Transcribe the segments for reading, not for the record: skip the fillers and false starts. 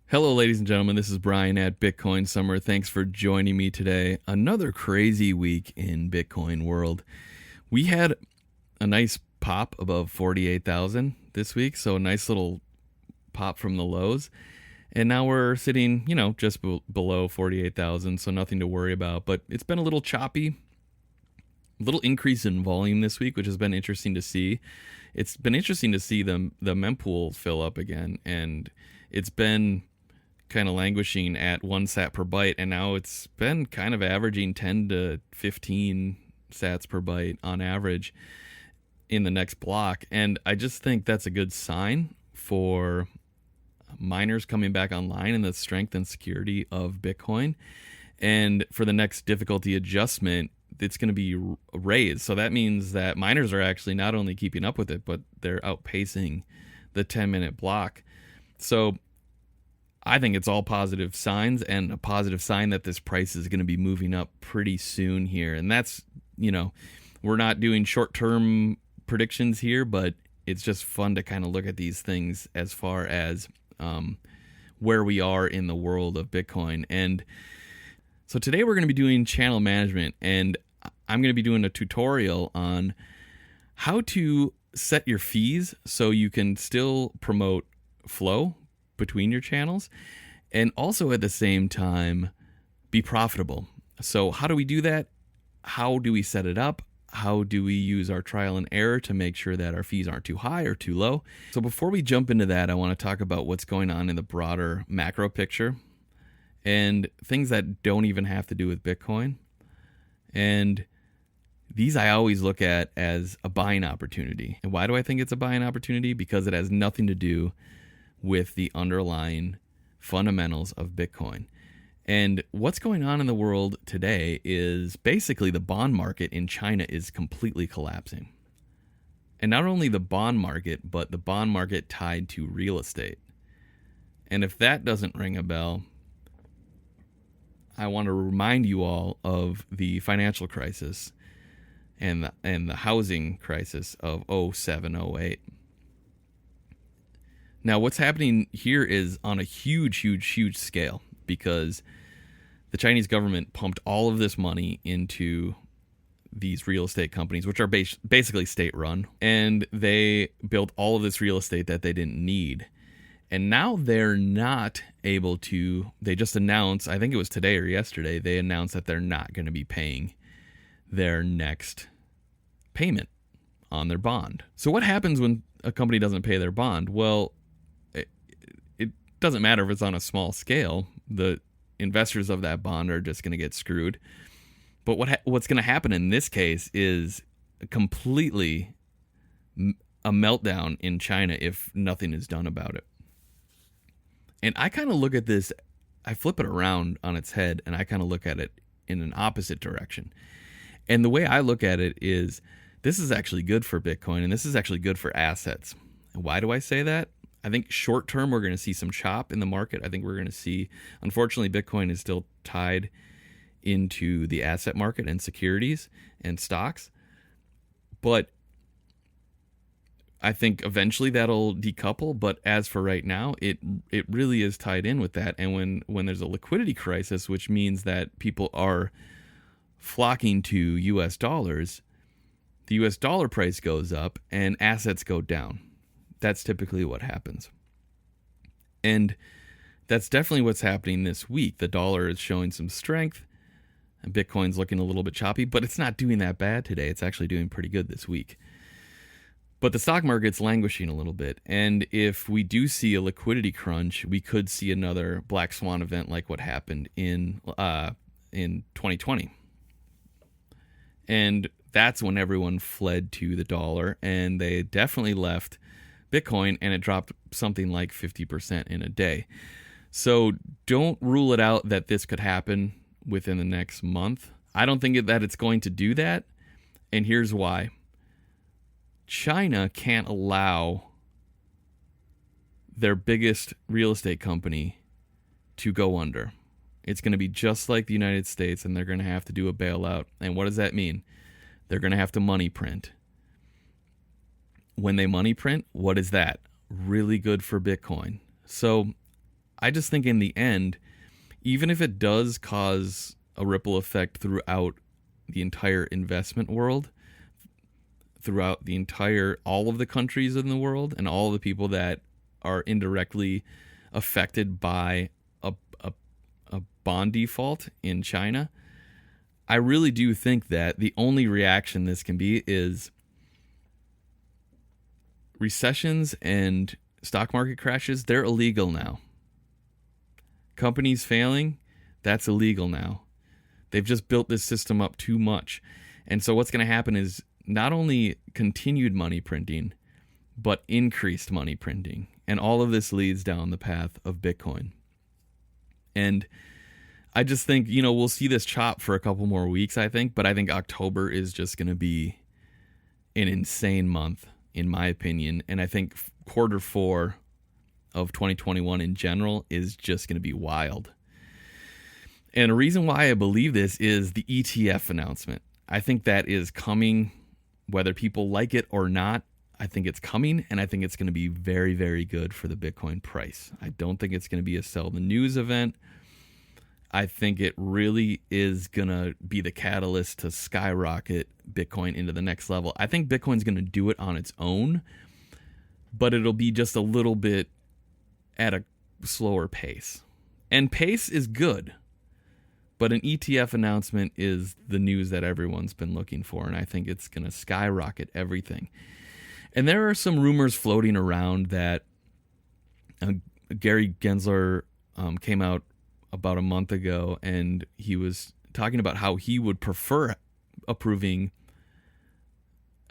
Hello, ladies and gentlemen. This is Brian at Bitcoin Summer. Thanks for joining me today. Another crazy week in Bitcoin world. We had a nice pop above 48,000 this week, so a nice little pop from the lows. And now we're sitting, just below 48,000, so nothing to worry about. But it's been a little choppy. A little increase in volume this week, which has been interesting to see. It's been interesting to see the mempool fill up again, and it's been kind of languishing at 1 sat per byte, and now it's been kind of averaging 10 to 15 sats per byte on average in the next block. And I just think that's a good sign for miners coming back online and the strength and security of Bitcoin. And for the next difficulty adjustment, it's going to be raised. So that means that miners are actually not only keeping up with it, but they're outpacing the 10-minute block. So I think it's all positive signs, and a positive sign that this price is going to be moving up pretty soon here. And that's, we're not doing short-term predictions here, but it's just fun to kind of look at these things as far as where we are in the world of Bitcoin. And so today we're going to be doing channel management, and I'm going to be doing a tutorial on how to set your fees so you can still promote flow between your channels and also at the same time be profitable. So how do we do that? How do we set it up? How do we use our trial and error to make sure that our fees aren't too high or too low? So before we jump into that, I want to talk about what's going on in the broader macro picture and things that don't even have to do with Bitcoin. And these I always look at as a buying opportunity. And why do I think it's a buying opportunity? Because it has nothing to do with the underlying fundamentals of Bitcoin. And what's going on in the world today is basically the bond market in China is completely collapsing. And not only the bond market, but the bond market tied to real estate. And if that doesn't ring a bell, I want to remind you all of the financial crisis and the housing crisis of 07, 08. Now, what's happening here is on a huge, huge, huge scale because the Chinese government pumped all of this money into these real estate companies, which are basically state-run, and they built all of this real estate that they didn't need. And now they're not able to, they just announced, I think it was today or yesterday, they announced that they're not going to be paying their next payment on their bond. So what happens when a company doesn't pay their bond? Well, it doesn't matter if it's on a small scale. The investors of that bond are just going to get screwed. But what's going to happen in this case is completely a meltdown in China if nothing is done about it. And I kind of look at this, I flip it around on its head, and I kind of look at it in an opposite direction. And the way I look at it is, this is actually good for Bitcoin, and this is actually good for assets. And why do I say that? I think short term, we're going to see some chop in the market. I think we're going to see, unfortunately, Bitcoin is still tied into the asset market and securities and stocks. But I think eventually that'll decouple. But as for right now, it really is tied in with that. And when there's a liquidity crisis, which means that people are flocking to US dollars, the US dollar price goes up and assets go down. That's typically what happens. And that's definitely what's happening this week. The dollar is showing some strength, and Bitcoin's looking a little bit choppy, but it's not doing that bad today. It's actually doing pretty good this week. But the stock market's languishing a little bit. And if we do see a liquidity crunch, we could see another black swan event like what happened in 2020. And that's when everyone fled to the dollar, and they definitely left Bitcoin, and it dropped something like 50% in a day. So don't rule it out that this could happen within the next month. I don't think that it's going to do that, and here's why. China can't allow their biggest real estate company to go under. It's going to be just like the United States, and they're going to have to do a bailout. And what does that mean? They're going to have to money print. When they money print, what is that? Really good for Bitcoin. So I just think in the end, even if it does cause a ripple effect throughout the entire investment world, throughout all of the countries in the world, and all of the people that are indirectly affected by a bond default in China, I really do think that the only reaction this can be is recessions and stock market crashes. They're illegal now. Companies failing, that's illegal now. They've just built this system up too much. And so what's going to happen is not only continued money printing, but increased money printing. And all of this leads down the path of Bitcoin. And I just think, we'll see this chop for a couple more weeks, I think. But I think October is just going to be an insane month, in my opinion. And I think quarter 4 of 2021 in general is just going to be wild. And a reason why I believe this is the ETF announcement. I think that is coming, whether people like it or not. I think it's coming, and I think it's going to be very, very good for the Bitcoin price. I don't think it's going to be a sell the news event. I think it really is going to be the catalyst to skyrocket Bitcoin into the next level. I think Bitcoin's going to do it on its own, but it'll be just a little bit at a slower pace. And pace is good, but an ETF announcement is the news that everyone's been looking for, and I think it's going to skyrocket everything. And there are some rumors floating around that Gary Gensler came out about a month ago, and he was talking about how he would prefer approving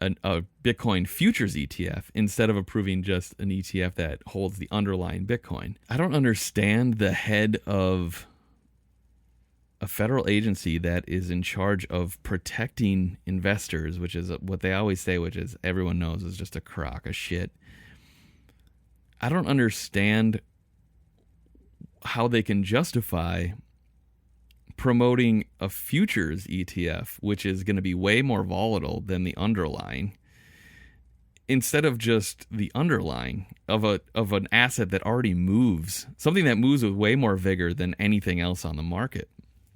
a Bitcoin futures ETF instead of approving just an ETF that holds the underlying Bitcoin. I don't understand the head of a federal agency that is in charge of protecting investors, which is what they always say, which is everyone knows is just a crock of shit. I don't understand how they can justify promoting a futures ETF, which is going to be way more volatile than the underlying, instead of just the underlying of an asset that already moves, something that moves with way more vigor than anything else on the market.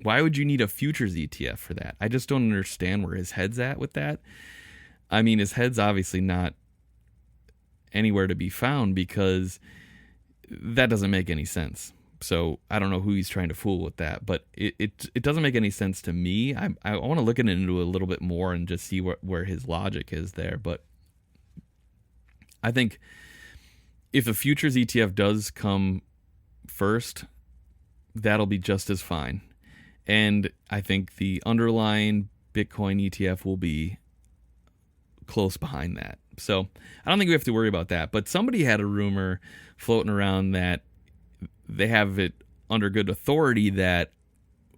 Why would you need a futures ETF for that? I just don't understand where his head's at with that. I mean, his head's obviously not anywhere to be found, because that doesn't make any sense. So I don't know who he's trying to fool with that, but it doesn't make any sense to me. I want to look at it into a little bit more and just see where his logic is there. But I think if a futures ETF does come first, that'll be just as fine. And I think the underlying Bitcoin ETF will be close behind that. So I don't think we have to worry about that. But somebody had a rumor floating around that they have it under good authority that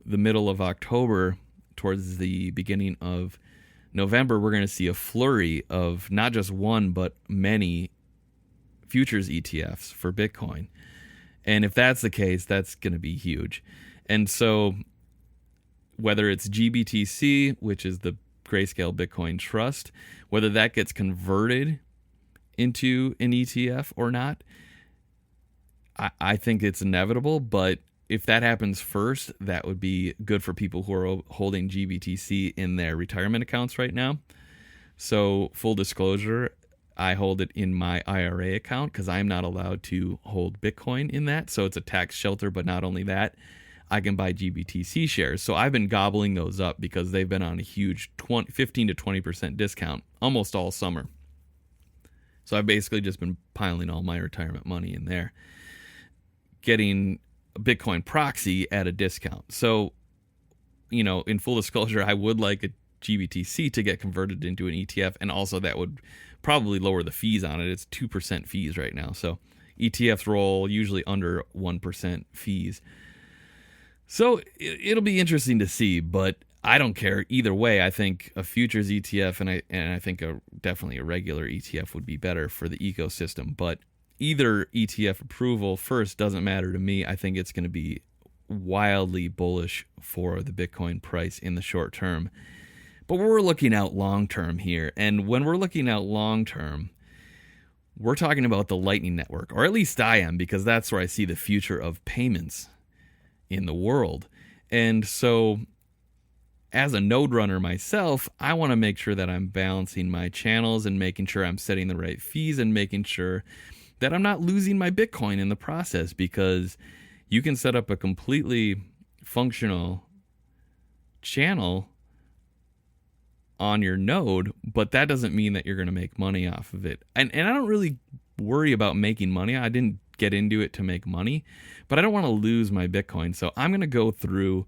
the middle of October, towards the beginning of November, we're going to see a flurry of not just one, but many futures ETFs for Bitcoin. And if that's the case, that's going to be huge. And so whether it's GBTC, which is the Grayscale Bitcoin Trust, whether that gets converted into an ETF or not, I think it's inevitable. But if that happens first, that would be good for people who are holding GBTC in their retirement accounts right now. So full disclosure, I hold it in my IRA account because I'm not allowed to hold Bitcoin in that. So it's a tax shelter, but not only that, I can buy GBTC shares. So I've been gobbling those up because they've been on a huge 15 to 20% discount almost all summer. So I've basically just been piling all my retirement money in there, getting a Bitcoin proxy at a discount. So, in full disclosure, I would like a GBTC to get converted into an ETF, and also that would probably lower the fees on it. It's 2% fees right now. So ETFs roll usually under 1% fees. So it'll be interesting to see, but I don't care either way. I think a futures ETF and I think definitely a regular ETF would be better for the ecosystem. But either ETF approval first doesn't matter to me. I think it's going to be wildly bullish for the Bitcoin price in the short term. But we're looking out long term here, and when we're looking out long term, we're talking about the Lightning Network, or at least I am, because that's where I see the future of payments in the world. And so as a node runner myself, I want to make sure that I'm balancing my channels and making sure I'm setting the right fees and making sure that I'm not losing my Bitcoin in the process, because you can set up a completely functional channel on your node, but that doesn't mean that you're going to make money off of it. And I don't really worry about making money. I didn't get into it to make money, but I don't want to lose my Bitcoin. So I'm going to go through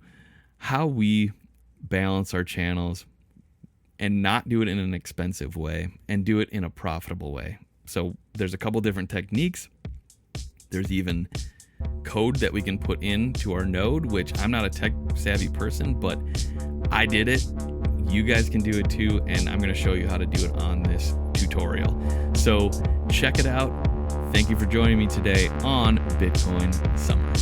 how we balance our channels and not do it in an expensive way and do it in a profitable way. So there's a couple different techniques. There's even code that we can put into our node, which I'm not a tech savvy person, but I did it. You guys can do it too, and I'm going to show you how to do it on this tutorial. So check it out. Thank you for joining me today on Bitcoin Summary.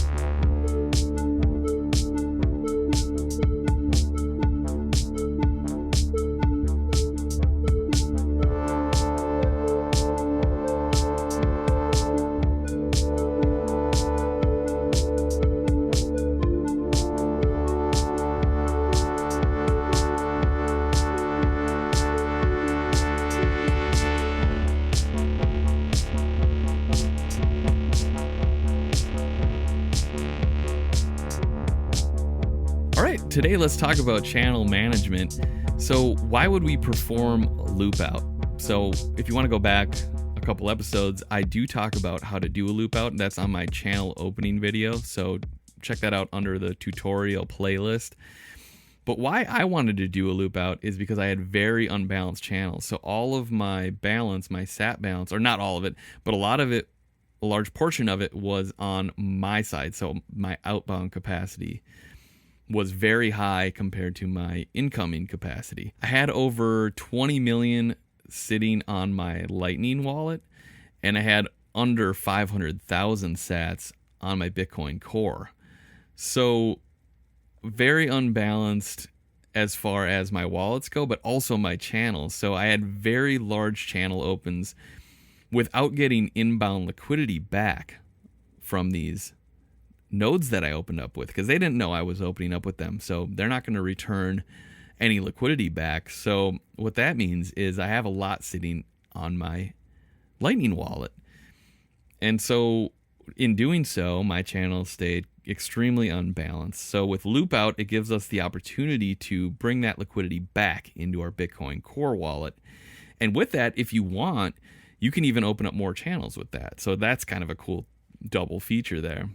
Today, let's talk about channel management. So why would we perform a loop out? So if you want to go back a couple episodes, I do talk about how to do a loop out. That's on my channel opening video. So check that out under the tutorial playlist. But why I wanted to do a loop out is because I had very unbalanced channels. So all of my balance, my SAT balance, or not all of it, but a lot of it, a large portion of it was on my side. So my outbound capacity was very high compared to my incoming capacity. I had over 20 million sitting on my Lightning wallet, and I had under 500,000 sats on my Bitcoin Core. So very unbalanced as far as my wallets go, but also my channels. So I had very large channel opens without getting inbound liquidity back from these nodes that I opened up with, because they didn't know I was opening up with them. So they're not going to return any liquidity back. So what that means is I have a lot sitting on my Lightning wallet. And so in doing so, my channels stayed extremely unbalanced. So with loop out, it gives us the opportunity to bring that liquidity back into our Bitcoin Core wallet. And with that, if you want, you can even open up more channels with that. So that's kind of a cool double feature there.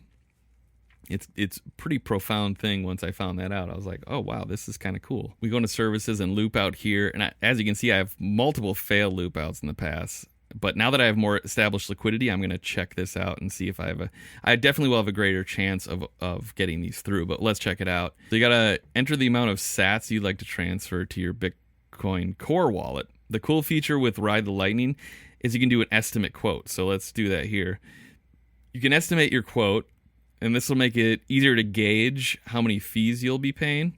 It's a pretty profound thing. Once I found that out, I was like, oh, wow, this is kind of cool. We go into services and loop out here. And as you can see, I have multiple failed loop outs in the past. But now that I have more established liquidity, I'm going to check this out and see if I definitely will have a greater chance of getting these through. But let's check it out. So you got to enter the amount of sats you'd like to transfer to your Bitcoin Core wallet. The cool feature with Ride the Lightning is you can do an estimate quote. So let's do that here. You can estimate your quote, and this will make it easier to gauge how many fees you'll be paying.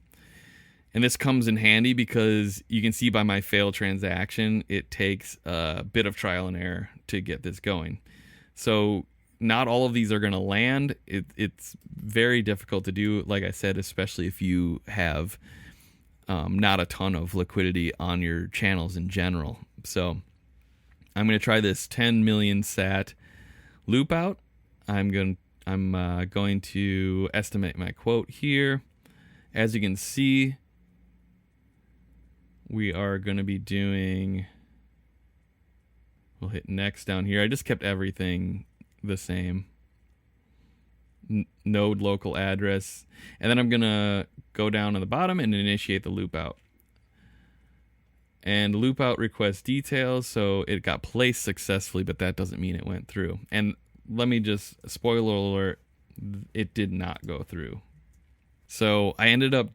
And this comes in handy because you can see by my failed transaction, it takes a bit of trial and error to get this going. So not all of these are going to land. It's very difficult to do, like I said, especially if you have not a ton of liquidity on your channels in general. So I'm going to try this 10 million sat loop out. I'm going to estimate my quote here. As you can see, we are going to be doing, we'll hit next down here. I just kept everything the same. Node local address. And then I'm going to go down on the bottom and initiate the loop out. And loop out request details. So it got placed successfully, but that doesn't mean it went through. And let me just, spoiler alert, it did not go through. So I ended up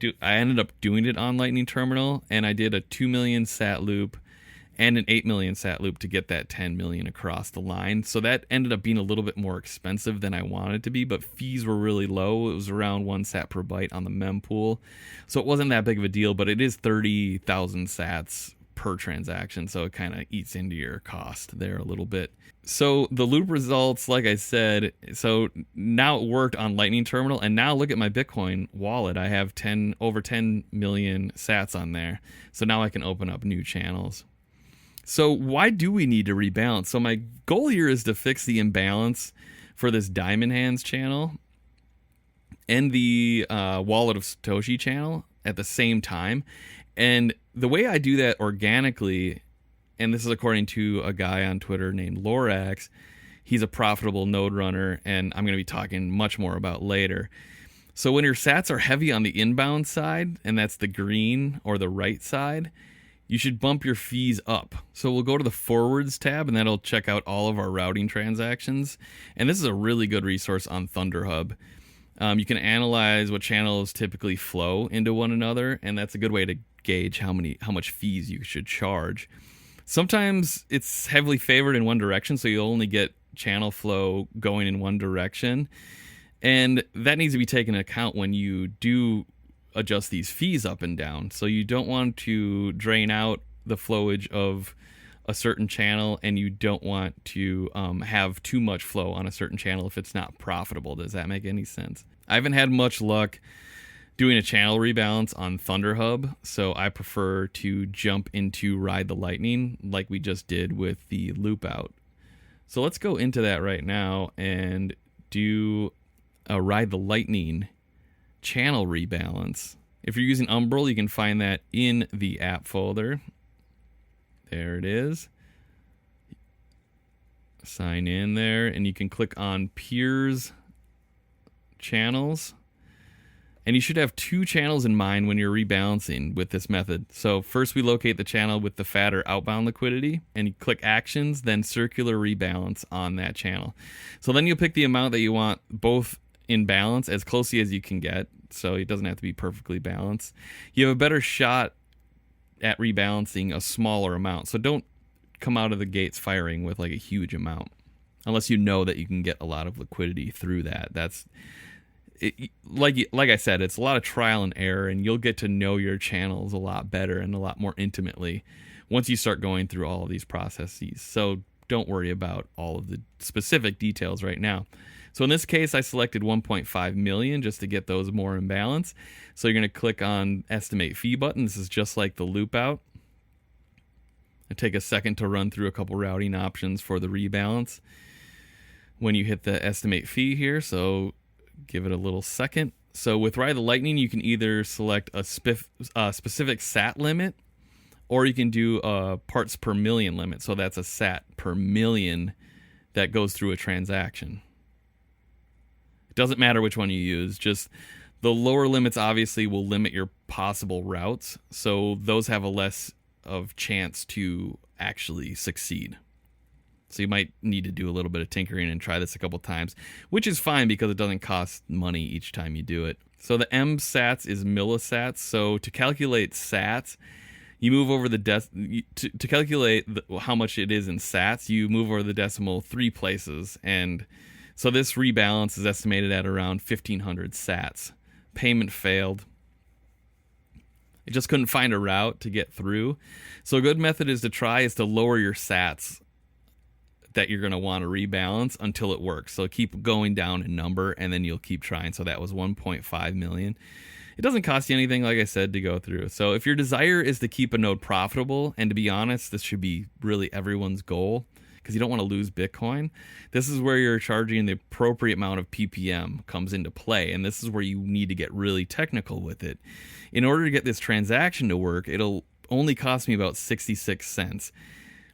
doing it on Lightning Terminal, and I did a 2 million sat loop and an 8 million sat loop to get that 10 million across the line. So that ended up being a little bit more expensive than I wanted it to be, but fees were really low. It was around 1 sat per byte on the mempool. So it wasn't that big of a deal, but it is 30,000 sats per transaction, so it kind of eats into your cost there a little bit. So the loop results, like I said, so now it worked on Lightning Terminal, and now look at my Bitcoin wallet. I have over 10 million sats on there. So now I can open up new channels. So why do we need to rebalance? So my goal here is to fix the imbalance for this Diamond Hands channel and the Wallet of Satoshi channel at the same time. And the way I do that organically, and this is according to a guy on Twitter named Lorax, he's a profitable node runner, and I'm going to be talking much more about later. So when your sats are heavy on the inbound side, and that's the green or the right side, you should bump your fees up. So we'll go to the forwards tab, and that'll check out all of our routing transactions. And this is a really good resource on ThunderHub. You can analyze what channels typically flow into one another, and that's a good way to gauge how much fees you should charge. Sometimes it's heavily favored in one direction, so you'll only get channel flow going in one direction. And that needs to be taken into account when you do adjust these fees up and down. So you don't want to drain out the flowage of a certain channel, and you don't want to have too much flow on a certain channel if it's not profitable. Does that make any sense? I haven't had much luck doing a channel rebalance on ThunderHub, so I prefer to jump into Ride the Lightning like we just did with the loop out. So let's go into that right now and do a Ride the Lightning channel rebalance. If you're using Umbrel, you can find that in the app folder. There it is. Sign in there, and you can click on Peers Channels. And you should have two channels in mind when you're rebalancing with this method. So first we locate the channel with the fatter outbound liquidity, and you click Actions, then Circular Rebalance on that channel. So then you'll pick the amount that you want both in balance as closely as you can get, so it doesn't have to be perfectly balanced. You have a better shot at rebalancing a smaller amount. So don't come out of the gates firing with like a huge amount, unless you know that you can get a lot of liquidity through that. That's it, like I said, it's a lot of trial and error, and you'll get to know your channels a lot better and a lot more intimately once you start going through all of these processes. So don't worry about all of the specific details right now. So in this case, I selected 1.5 million just to get those more in balance. So you're going to click on Estimate Fee button. This is just like the loop out. It'll take a second to run through a couple routing options for the rebalance when you hit the Estimate Fee here. So give it a little second. So with Ride the Lightning, you can either select a specific SAT limit, or you can do a parts per million limit. So that's a SAT per million that goes through a transaction. It doesn't matter which one you use. Just the lower limits obviously will limit your possible routes. So those have a less of chance to actually succeed. So you might need to do a little bit of tinkering and try this a couple times, which is fine because it doesn't cost money each time you do it. So the MSATs is millisats. So to calculate sats, you move over the to calculate how much it is in sats, you move over the decimal 3 places. And so this rebalance is estimated at around 1,500 sats. Payment failed. It just couldn't find a route to get through. So a good method is to lower your sats that you're going to want to rebalance until it works. So keep going down in number, and then you'll keep trying. So that was 1.5 million. It doesn't cost you anything, like I said, to go through. So if your desire is to keep a node profitable, and to be honest, this should be really everyone's goal, because you don't want to lose Bitcoin, this is where you're charging the appropriate amount of PPM comes into play, and this is where you need to get really technical with it. In order to get this transaction to work, it'll only cost me about 66 cents,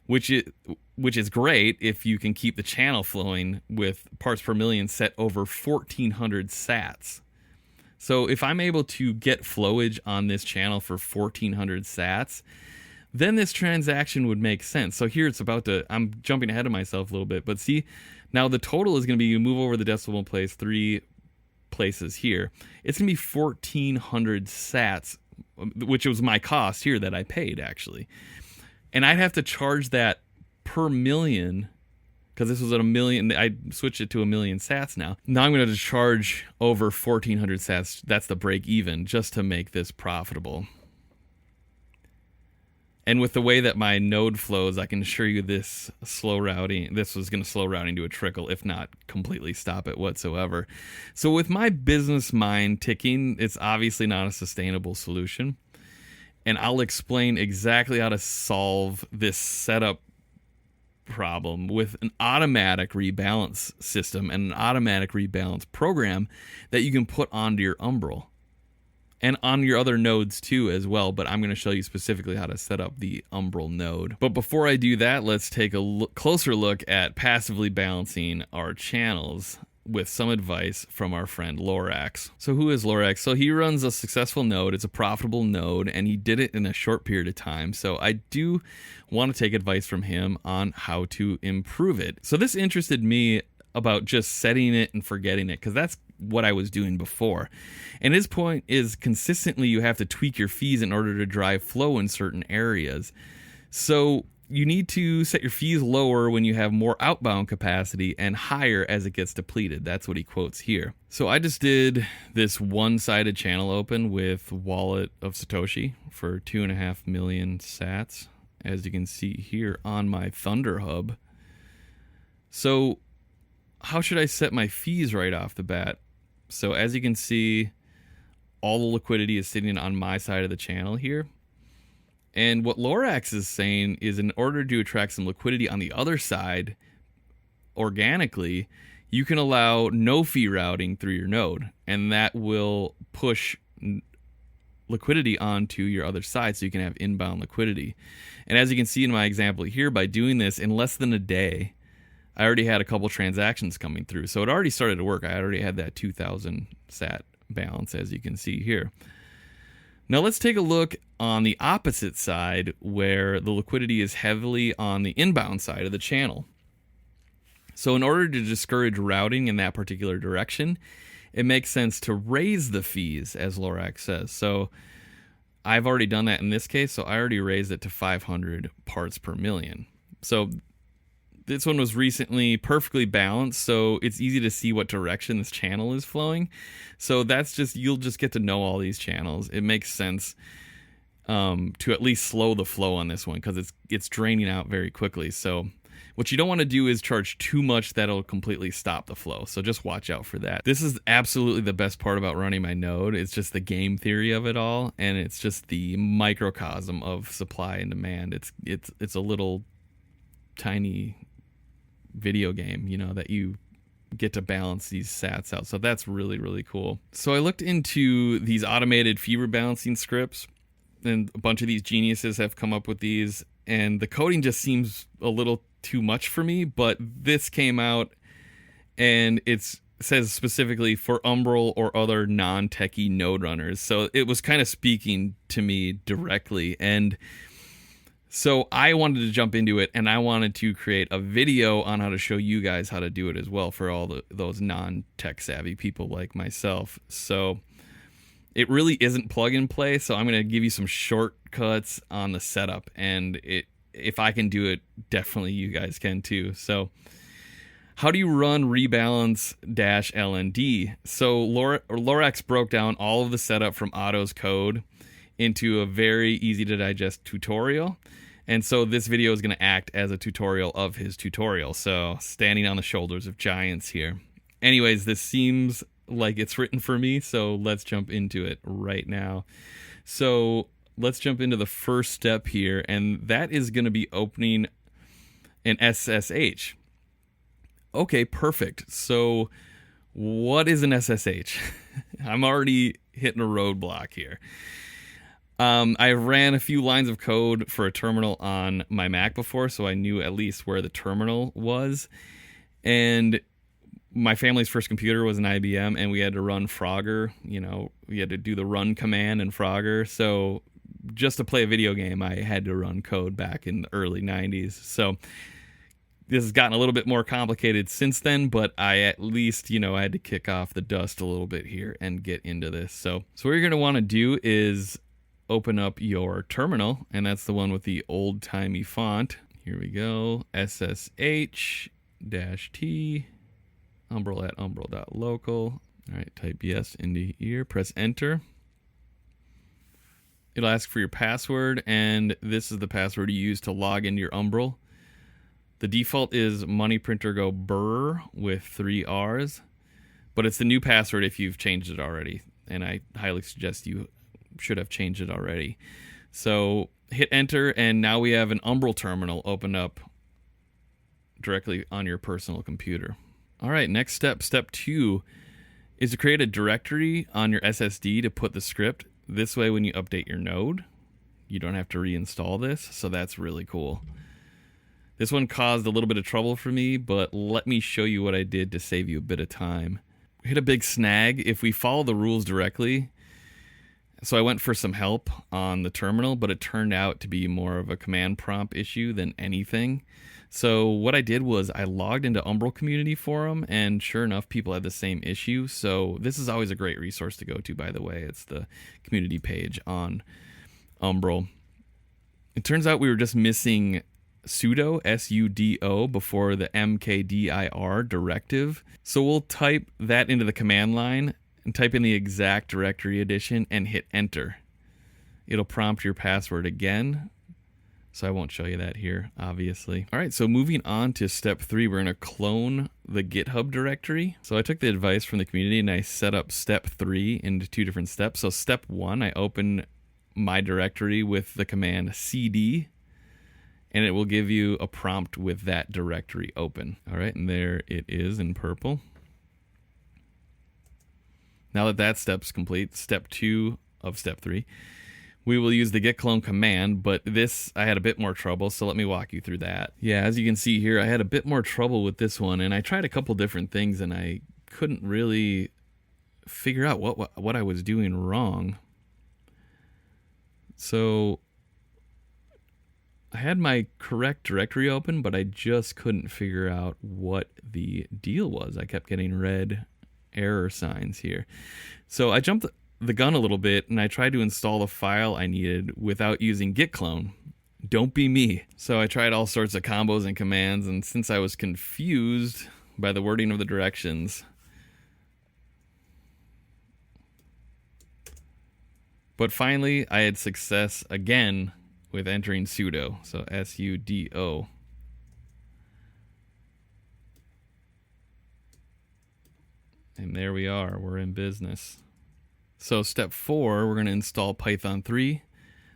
which is great if you can keep the channel flowing with parts per million set over 1,400 sats. So if I'm able to get flowage on this channel for 1,400 sats, then this transaction would make sense. So here I'm jumping ahead of myself a little bit, but see, now the total is going to be, you move over the decimal place 3 places here. It's going to be 1,400 sats, which was my cost here that I paid actually. And I'd have to charge that per million, because this was at 1 million. I switched it to 1 million sats now. Now I'm going to charge over 1,400 sats. That's the break even, just to make this profitable. And with the way that my node flows, I can assure you this was going to slow routing to a trickle, if not completely stop it whatsoever. So with my business mind ticking, it's obviously not a sustainable solution. And I'll explain exactly how to solve this setup problem with an automatic rebalance system and an automatic rebalance program that you can put onto your Umbrel. And on your other nodes too as well, but I'm going to show you specifically how to set up the Umbrel node. But before I do that, let's take a closer look at passively balancing our channels with some advice from our friend Lorax. So who is Lorax? So he runs a successful node. It's a profitable node, and he did it in a short period of time. So I do want to take advice from him on how to improve it. So this interested me about just setting it and forgetting it, because that's what I was doing before. And his point is consistently you have to tweak your fees in order to drive flow in certain areas. So you need to set your fees lower when you have more outbound capacity and higher as it gets depleted. That's what he quotes here. So I just did this one-sided channel open with Wallet of Satoshi for 2.5 million sats, as you can see here on my Thunder Hub. So how should I set my fees right off the bat? So as you can see, all the liquidity is sitting on my side of the channel here. And what Lorax is saying is in order to attract some liquidity on the other side, organically, you can allow no fee routing through your node. And that will push liquidity onto your other side so you can have inbound liquidity. And as you can see in my example here, by doing this in less than a day, I already had a couple transactions coming through. So it already started to work. I already had that 2,000 sat balance, as you can see here. Now let's take a look on the opposite side where the liquidity is heavily on the inbound side of the channel. So in order to discourage routing in that particular direction, it makes sense to raise the fees, as Lorax says. So I've already done that in this case, so I already raised it to 500 parts per million. So this one was recently perfectly balanced, so it's easy to see what direction this channel is flowing. So that's just, you'll just get to know all these channels. It makes sense to at least slow the flow on this one because it's draining out very quickly. So what you don't want to do is charge too much that'll completely stop the flow. So just watch out for that. This is absolutely the best part about running my node. It's just the game theory of it all, and it's just the microcosm of supply and demand. It's a little tiny video game, that you get to balance these sats out. So that's really, really cool. So I looked into these automated fee rebalancing scripts, and a bunch of these geniuses have come up with these, and the coding just seems a little too much for me, but this came out and it says specifically for Umbrel or other non-techie node runners. So it was kind of speaking to me directly, and so I wanted to jump into it, and I wanted to create a video on how to show you guys how to do it as well for all those non-tech savvy people like myself. So it really isn't plug and play, so I'm going to give you some shortcuts on the setup, and if I can do it, definitely you guys can too. So how do you run Rebalance-lnd? So Lorax broke down all of the setup from Otto's code into a very easy to digest tutorial. And so this video is going to act as a tutorial of his tutorial. So standing on the shoulders of giants here. Anyways, this seems like it's written for me, so let's jump into it right now. So let's jump into the first step here, and that is going to be opening an SSH. Okay, perfect. So what is an SSH? I'm already hitting a roadblock here. I ran a few lines of code for a terminal on my Mac before, so I knew at least where the terminal was. And my family's first computer was an IBM, and we had to run Frogger. We had to do the run command in Frogger. So just to play a video game, I had to run code back in the early 90s. So this has gotten a little bit more complicated since then, but I at least, I had to kick off the dust a little bit here and get into this. So what you're going to want to do is open up your terminal, and that's the one with the old-timey font. Here we go, SSH-T, Umbrel at umbrel.local. All right, type yes into here, press enter. It'll ask for your password, and this is the password you use to log into your Umbrel. The default is moneyprintergo with 3 R's, but it's the new password if you've changed it already, and I highly suggest you should have changed it already. So hit enter, and now we have an Umbrel terminal open up directly on your personal computer. All right, next step, step 2, is to create a directory on your SSD to put the script. This way, when you update your node, you don't have to reinstall this, so that's really cool. This one caused a little bit of trouble for me, but let me show you what I did to save you a bit of time. We hit a big snag if we follow the rules directly. So I went for some help on the terminal, but it turned out to be more of a command prompt issue than anything. So what I did was I logged into Umbrel Community Forum, and sure enough, people had the same issue. So this is always a great resource to go to, by the way. It's the community page on Umbrel. It turns out we were just missing sudo, S-U-D-O, before the mkdir directive. So we'll type that into the command line and type in the exact directory edition and hit enter. It'll prompt your password again. So I won't show you that here, obviously. All right, so moving on to step 3, we're going to clone the GitHub directory. So I took the advice from the community and I set up step 3 into 2 different steps. So step 1, I open my directory with the command cd, and it will give you a prompt with that directory open. All right, and there it is in purple. Now that that step's complete, step 2 of step 3, we will use the git clone command, but this I had a bit more trouble, so let me walk you through that. Yeah, as you can see here, I had a bit more trouble with this one, and I tried a couple different things, and I couldn't really figure out what I was doing wrong. So I had my correct directory open, but I just couldn't figure out what the deal was. I kept getting red error signs here. So I jumped the gun a little bit, and I tried to install the file I needed without using git clone. Don't be me. So I tried all sorts of combos and commands, and since I was confused by the wording of the directions, but finally I had success again with entering sudo, so sudo. And there we are, we're in business. So step 4, we're going to install Python 3.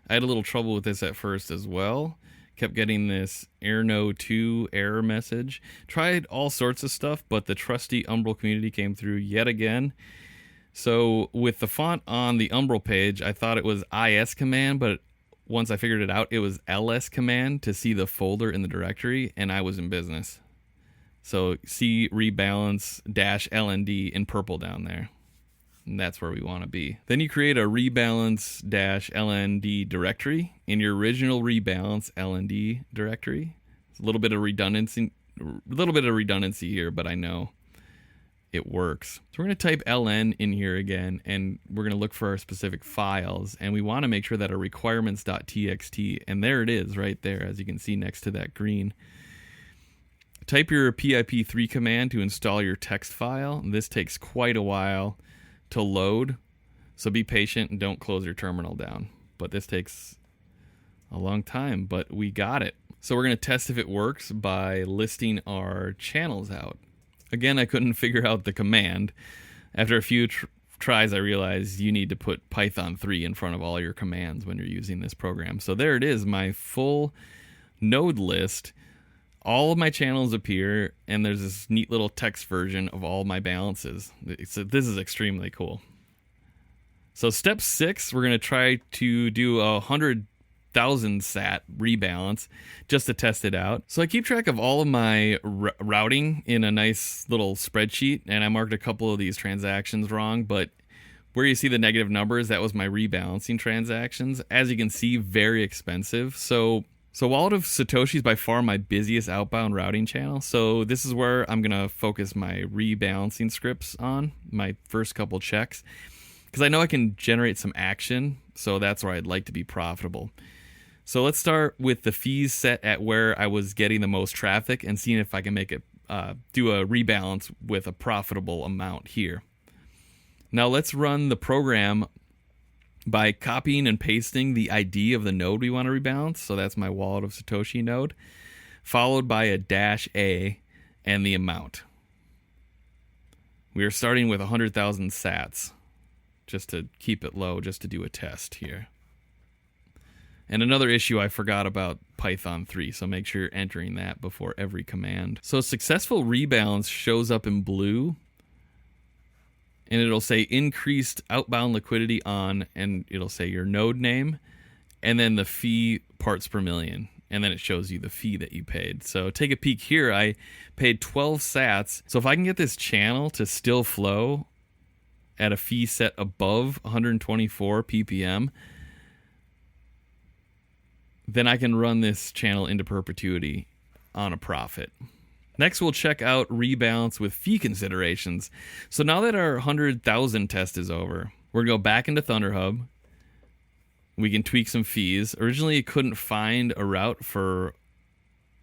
I had a little trouble with this at first as well. Kept getting this errno2 error message. Tried all sorts of stuff, but the trusty Umbrel community came through yet again. So with the font on the Umbrel page, I thought it was is command, but once I figured it out, it was ls command to see the folder in the directory, and I was in business. So see Rebalance-lnd in purple down there. And that's where we want to be. Then you create a Rebalance-lnd directory in your original Rebalance-lnd directory. It's a little bit of redundancy here, but I know it works. So we're going to type ln in here again, and we're going to look for our specific files, and we want to make sure that our requirements.txt, and there it is right there, as you can see next to that green. Type your pip3 command to install your text file. This takes quite a while to load, so be patient and don't close your terminal down. But this takes a long time, but we got it. So we're going to test if it works by listing our channels out. Again, I couldn't figure out the command. After a few tries, I realized you need to put Python 3 in front of all your commands when you're using this program. So there it is, my full node list. All of my channels appear, and there's this neat little text version of all my balances. So this is extremely cool. So step 6, we're going to try to do 100,000 sat rebalance just to test it out. So I keep track of all of my routing in a nice little spreadsheet, and I marked a couple of these transactions wrong, but where you see the negative numbers, that was my rebalancing transactions. As you can see, very expensive. So Wallet of Satoshi is by far my busiest outbound routing channel. So this is where I'm going to focus my rebalancing scripts on, my first couple checks, because I know I can generate some action. So that's where I'd like to be profitable. So let's start with the fees set at where I was getting the most traffic and seeing if I can make it do a rebalance with a profitable amount here. Now let's run the program by copying and pasting the ID of the node we want to rebalance. So that's my Wallet of Satoshi node, followed by a -A and the amount. We are starting with 100,000 sats, just to keep it low, just to do a test here. And another issue, I forgot about Python 3, so make sure you're entering that before every command. So successful rebalance shows up in blue, and it'll say increased outbound liquidity on, and it'll say your node name, and then the fee parts per million. And then it shows you the fee that you paid. So take a peek here. I paid 12 sats. So if I can get this channel to still flow at a fee set above 124 ppm, then I can run this channel into perpetuity on a profit. Next, we'll check out rebalance with fee considerations. So now that our 100,000 test is over, we're going to go back into ThunderHub. We can tweak some fees. Originally, it couldn't find a route for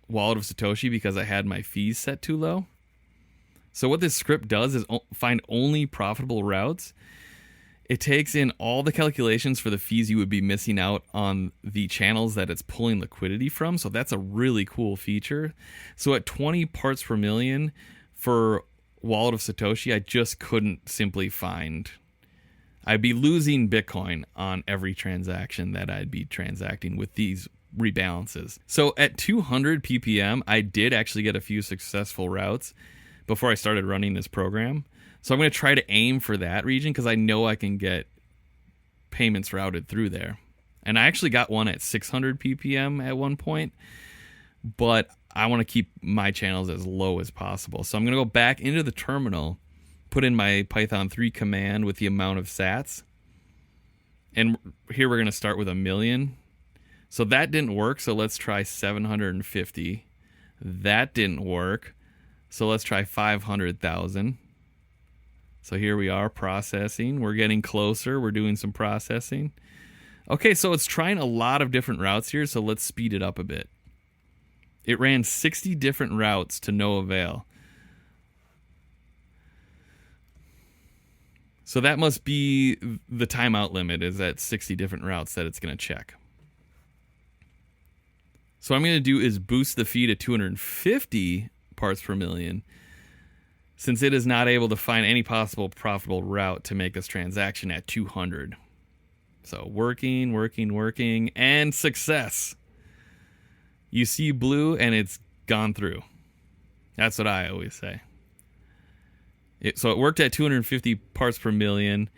Wallet of Satoshi because I had my fees set too low. So what this script does is find only profitable routes. It takes in all the calculations for the fees you would be missing out on the channels that it's pulling liquidity from. So that's a really cool feature. So at 20 parts per million for Wallet of Satoshi, I just couldn't simply find. I'd be losing Bitcoin on every transaction that I'd be transacting with these rebalances. So at 200 ppm, I did actually get a few successful routes before I started running this program. So I'm going to try to aim for that region because I know I can get payments routed through there. And I actually got one at 600 ppm at one point, but I want to keep my channels as low as possible. So I'm going to go back into the terminal, put in my Python 3 command with the amount of sats. And here we're going to start with 1 million. So that didn't work, so let's try 750. That didn't work, so let's try 500,000. So here we are processing. We're getting closer. We're doing some processing. Okay, so it's trying a lot of different routes here, so let's speed it up a bit. It ran 60 different routes to no avail. So that must be the timeout limit, is at 60 different routes that it's going to check. So what I'm going to do is boost the fee to 250 parts per million, since it is not able to find any possible profitable route to make this transaction at 200. So working, and success. You see blue and it's gone through. That's what I always say. So it worked at 250 parts per million.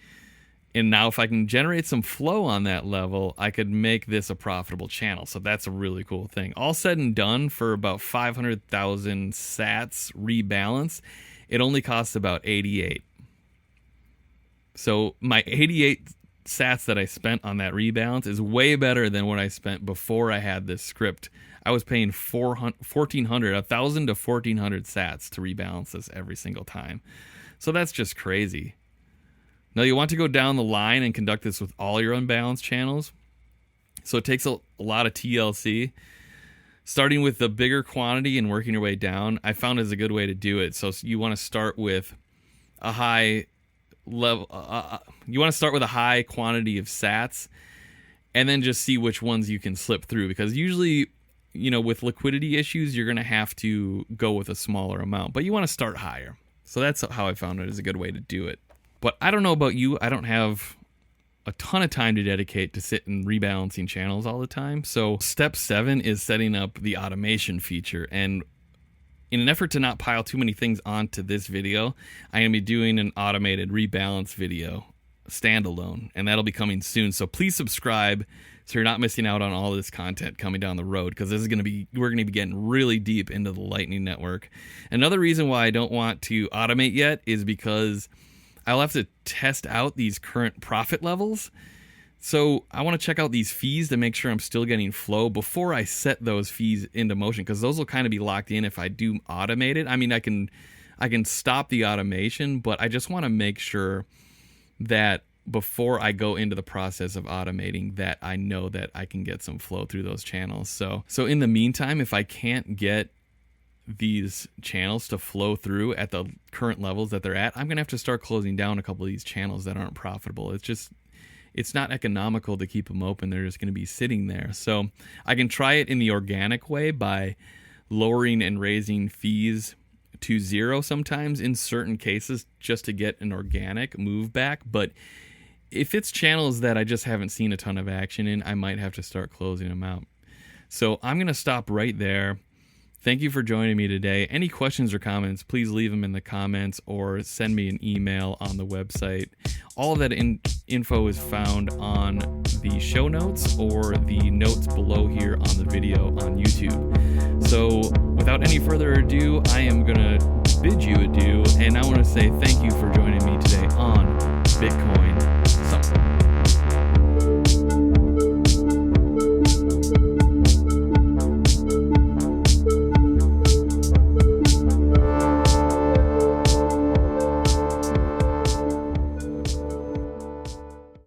And now if I can generate some flow on that level, I could make this a profitable channel. So that's a really cool thing. All said and done, for about 500,000 sats rebalance, it only costs about 88. So my 88 sats that I spent on that rebalance is way better than what I spent before I had this script. I was paying 1,400, 1,000 to 1,400 sats to rebalance this every single time. So that's just crazy. Now you want to go down the line and conduct this with all your unbalanced channels. So it takes a lot of TLC. Starting with the bigger quantity and working your way down, I found is a good way to do it. So you want to start with a high level. You want to start with a high quantity of sats, and then just see which ones you can slip through. Because usually, with liquidity issues, you're going to have to go with a smaller amount. But you want to start higher. So that's how I found it is a good way to do it. But I don't know about you. I don't have a ton of time to dedicate to sit and rebalancing channels all the time. So step 7 is setting up the automation feature. And in an effort to not pile too many things onto this video, I'm going to be doing an automated rebalance video, standalone, and that'll be coming soon. So please subscribe so you're not missing out on all this content coming down the road, because we're going to be getting really deep into the Lightning Network. Another reason why I don't want to automate yet is because I'll have to test out these current profit levels. So I want to check out these fees to make sure I'm still getting flow before I set those fees into motion, because those will kind of be locked in if I do automate it. I mean, I can stop the automation, but I just want to make sure that before I go into the process of automating that, I know that I can get some flow through those channels. So in the meantime, if I can't get these channels to flow through at the current levels that they're at, I'm going to have to start closing down a couple of these channels that aren't profitable. it's not economical to keep them open. They're just going to be sitting there. So I can try it in the organic way by lowering and raising fees to zero sometimes in certain cases just to get an organic move back. But if it's channels that I just haven't seen a ton of action in, I might have to start closing them out. So I'm going to stop right there. Thank you for joining me today. Any questions or comments, please leave them in the comments or send me an email on the website. All of that info is found on the show notes or the notes below here on the video on YouTube. So without any further ado, I am going to bid you adieu, and I want to say thank you for joining me today on Bitcoin Something.